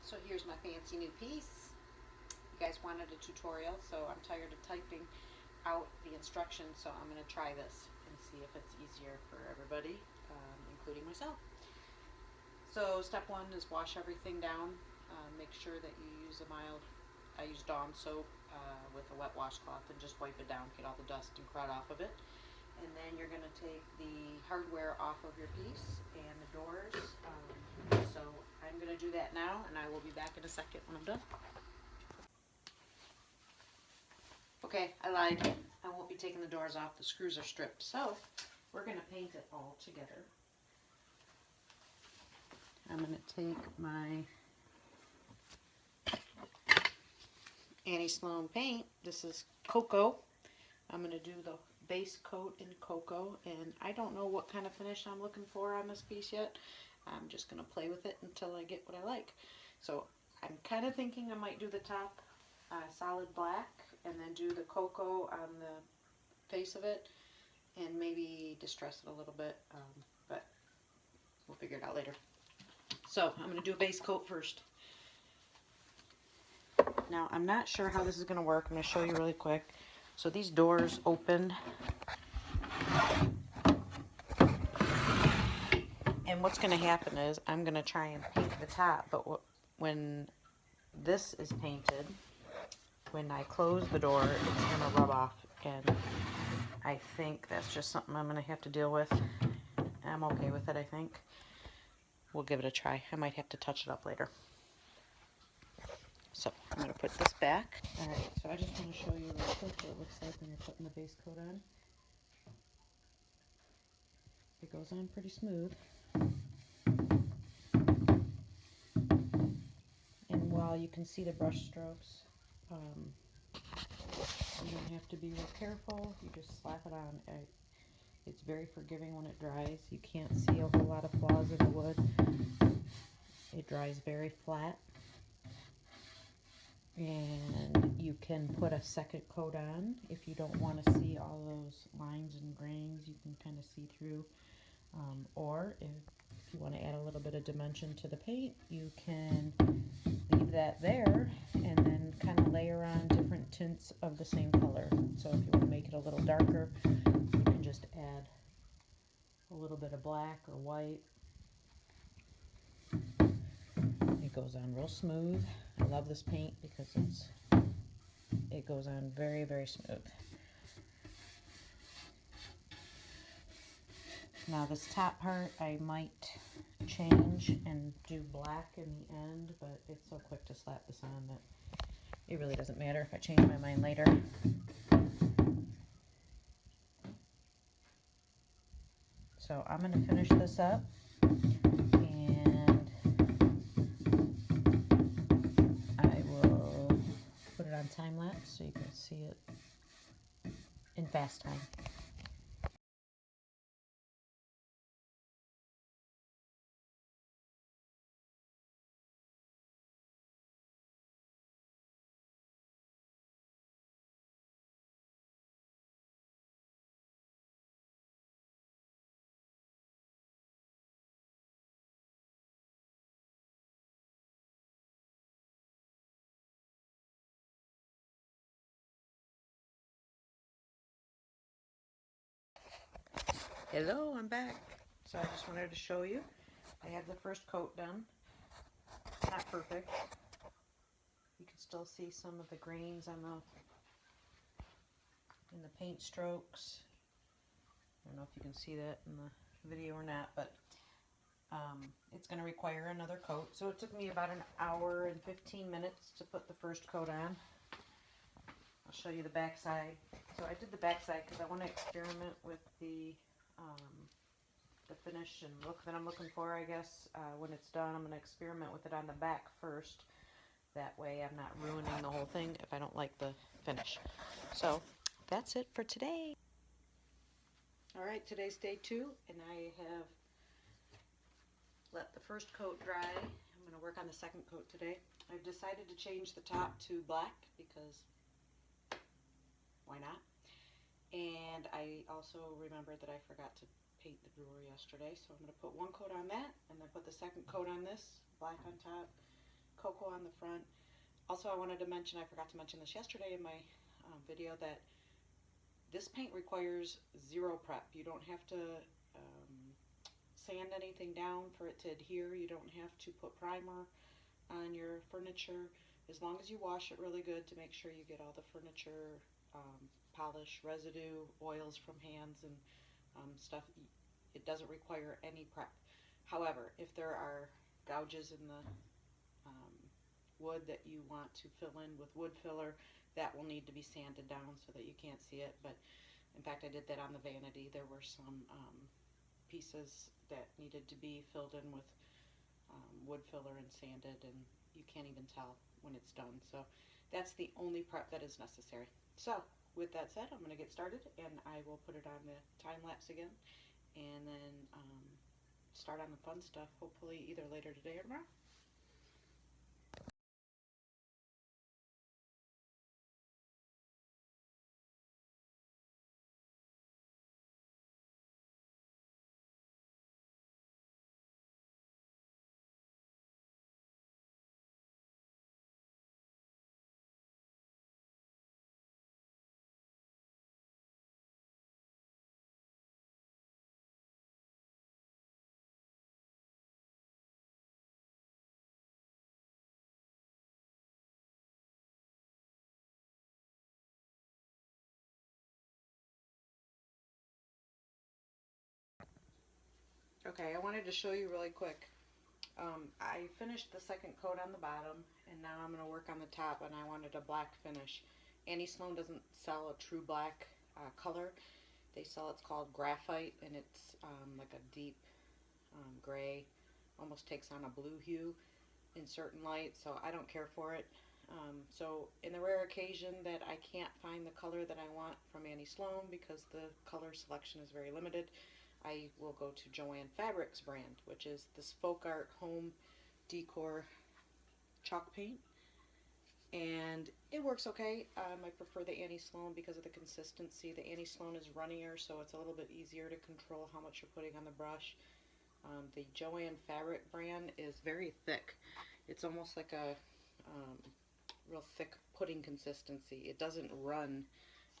So here's my fancy new piece. You guys wanted a tutorial, so I'm tired of typing out the instructions, so I'm going to try this and see if it's easier for everybody, including myself. So step one is wash everything down. Make sure that you use a mild, I use Dawn soap with a wet washcloth and just wipe it down, get all the dust and crud off of it. And then you're going to take the hardware off of your piece and the doors. So I'm going to do that now, and I will be back in a second when I'm done. Okay, I lied. I won't be taking the doors off. The screws are stripped. So we're going to paint it all together. I'm going to take my Annie Sloan paint. This is cocoa. I'm going to do the base coat in cocoa, and I don't know what kind of finish I'm looking for on this piece yet. I'm just going to play with it until I get what I like. So I'm kind of thinking I might do the top solid black and then do the cocoa on the face of it and maybe distress it a little bit, but we'll figure it out later. So I'm going to do a base coat first. Now I'm not sure how this is going to work. I'm going to show you really quick. So these doors open, and what's going to happen is I'm going to try and paint the top, but when this is painted, when I close the door, it's going to rub off, and I think that's just something I'm going to have to deal with. I'm okay with it, I think. We'll give it a try. I might have to touch it up later. So I'm going to put this back. Alright, so I just want to show you real quick what it looks like when you're putting the base coat on. It goes on pretty smooth. And while you can see the brush strokes, you don't have to be real careful. You just slap it on. It's very forgiving when it dries. You can't see a whole lot of flaws in the wood. It dries very flat. And you can put a second coat on if you don't want to see all those lines and grains. You can kind of see through. Or if you want to add a little bit of dimension to the paint, you can leave that there and then kind of layer on different tints of the same color. So if you want to make it a little darker, you can just add a little bit of black or white. It goes on real smooth. I love this paint because it goes on very, very smooth. Now this top part I might change and do black in the end, but it's so quick to slap this on that it really doesn't matter if I change my mind later. So I'm going to finish this up, and I will put it on time lapse so you can see it in fast time. Hello, I'm back. So I just wanted to show you. I have the first coat done. Not perfect. You can still see some of the grains on in the paint strokes. I don't know if you can see that in the video or not, but it's going to require another coat. So it took me about an hour and 15 minutes to put the first coat on. I'll show you the back side. So I did the back side because I want to experiment with the finish and look that I'm looking for, I guess. When it's done, I'm going to experiment with it on the back first. That way I'm not ruining the whole thing if I don't like the finish. So that's it for today. Alright, today's day 2, and I have let the first coat dry. I'm going to work on the second coat today. I've decided to change the top to black because why not? And I also remembered that I forgot to paint the brewer yesterday, so I'm going to put one coat on that and then put the second coat on this, black on top, cocoa on the front. Also, I wanted to mention, I forgot to mention this yesterday in my video, that this paint requires zero prep. You don't have to sand anything down for it to adhere. You don't have to put primer on your furniture. As long as you wash it really good to make sure you get all the furniture polish, residue, oils from hands and stuff, it doesn't require any prep. However, if there are gouges in the wood that you want to fill in with wood filler, that will need to be sanded down so that you can't see it. But in fact, I did that on the vanity. There were some pieces that needed to be filled in with wood filler and sanded, and you can't even tell when it's done. So that's the only prep that is necessary. So with that said, I'm going to get started, and I will put it on the time lapse again, and then start on the fun stuff, hopefully either later today or tomorrow. Okay, I wanted to show you really quick. I finished the second coat on the bottom, and now I'm going to work on the top, and I wanted a black finish. Annie Sloan doesn't sell a true black color. They sell, it's called graphite, and it's like a deep gray, almost takes on a blue hue in certain light, so I don't care for it. So in the rare occasion that I can't find the color that I want from Annie Sloan because the color selection is very limited, I will go to Joanne Fabrics brand, which is this folk art home decor chalk paint, and it works okay. I prefer the Annie Sloan because of the consistency. The Annie Sloan is runnier, so it's a little bit easier to control how much you're putting on the brush. The Joanne Fabric brand is very thick. It's almost like a real thick pudding consistency. It doesn't run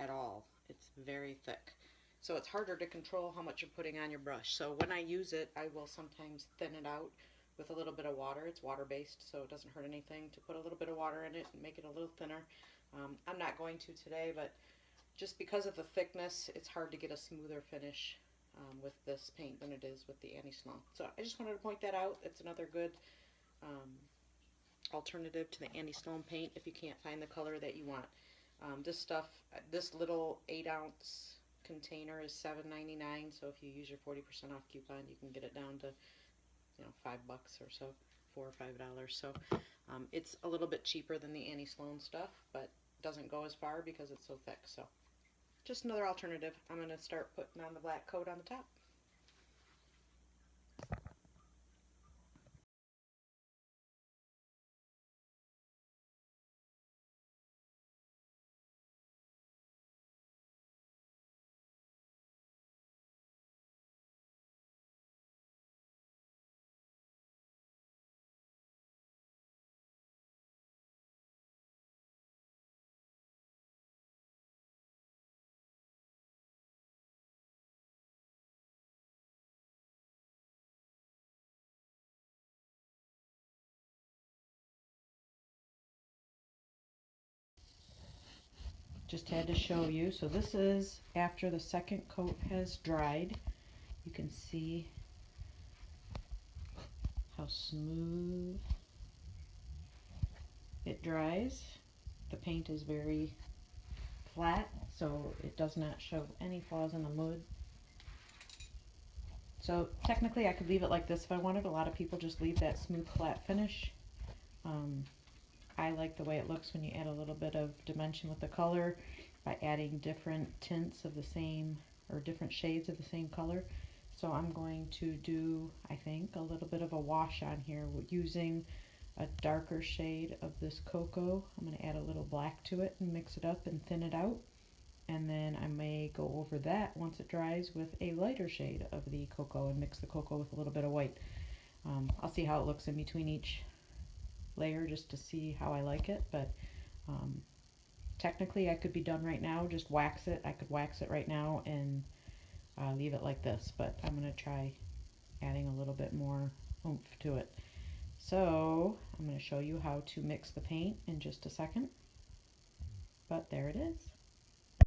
at all. It's very thick. So it's harder to control how much you're putting on your brush. So when I use it, I will sometimes thin it out with a little bit of water. It's water-based, so it doesn't hurt anything to put a little bit of water in it and make it a little thinner. I'm not going to today, but just because of the thickness, it's hard to get a smoother finish with this paint than it is with the Annie Sloan. So I just wanted to point that out. It's another good alternative to the Annie Sloan paint if you can't find the color that you want. This stuff, this little 8-ounce container is $7.99, so if you use your 40% off coupon, you can get it down to, you know, $5 or so, $4 or $5. So it's a little bit cheaper than the Annie Sloan stuff, but doesn't go as far because it's so thick. So just another alternative. I'm going to start putting on the black coat on the top. Just had to show you. So this is after the second coat has dried. You can see how smooth it dries. The paint is very flat, so it does not show any flaws in the wood. So technically I could leave it like this if I wanted. A lot of people just leave that smooth flat finish. I like the way it looks when you add a little bit of dimension with the color by adding different tints of the same, or different shades of the same color. So I'm going to do, I think, a little bit of a wash on here using a darker shade of this cocoa. I'm going to add a little black to it and mix it up and thin it out. And then I may go over that once it dries with a lighter shade of the cocoa and mix the cocoa with a little bit of white. I'll see how it looks in between each layer just to see how I like it, but technically I could be done right now, just wax it. I could wax it right now and leave it like this, but I'm going to try adding a little bit more oomph to it. So I'm going to show you how to mix the paint in just a second, but there it is.